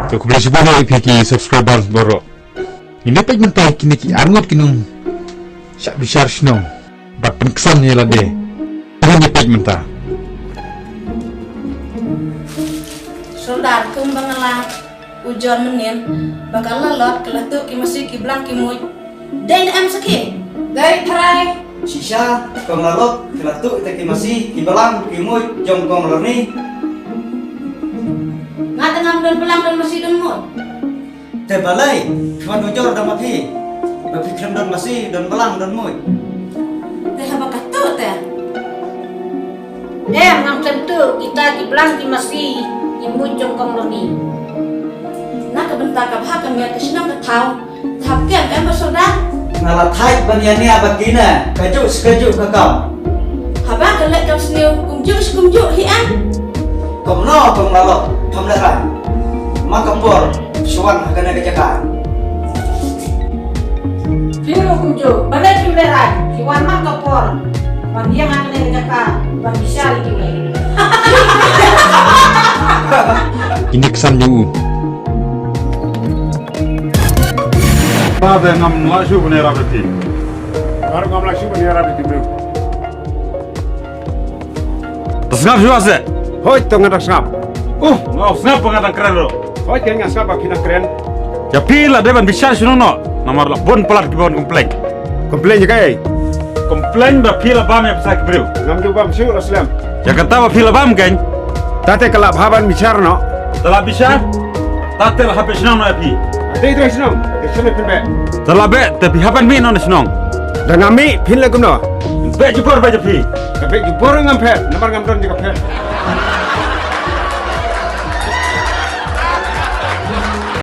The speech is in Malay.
So kung belasya ba na ipiki subscribers boro. Inapay man tayo kiniki angot kinong siya bisyar sinong. Ba't pangkasam niya lade. Inapay man tayo. Soldar kung bangalang ujon menin bakal lalot kelatuk ki masih ki blang ki muj. Dai am sakit. Dai try. Shisha, kong lalot, kelatuk ite kimasi, kibalang, kimuy, jom kong lorni. Ngata ngam dan belang dan masih dan muj. Te balai, tuan ujor dan mapi. Mapi krem dan masih, dan belang dan muy. Teh apa katut teh? Ngam tentu kita ki blang ki masih ki muj jong kong loni. Nak kebentak kabha kami ke senam ke tau. Tapken em soldar. Ngalat hai banyani abakina, kaju sekaju kakau. Haba kelek kau seniu kumjuk hian. Kong no kong lalot, pamleran. Makapor, suan hakana kejakaan. Firu kumju, balai kileran, kiwan mak kapor. Wan yang angin jaka, wan bisa lagi. Iniksan niyo. هذا نعم لا شوف نيرا بتي أرجع لا شوف نيرا بتي بيو Tasngap siya ase. هاي تونغ ada snap Ngau snap pengadang keren lo. هاي kayaknya snap kita keren Ya pila deban bisyar sinono. Nomor la bon pelat ki bon komplain. komplain juga ya Komplain ba pila bam ya pesak bro. ngam juga msyu Islam Ya kata ba pila bam kan. tate kelab haban bicara no Telah bisyar. Tatel habis sinono ya pi. ate itu senang kesana pinbe Telah be tapi hapan mi non sinong. dan ngami pin lagi no Be jupor be jepi. tapi jupur ngam pet nomor ngam don juga pet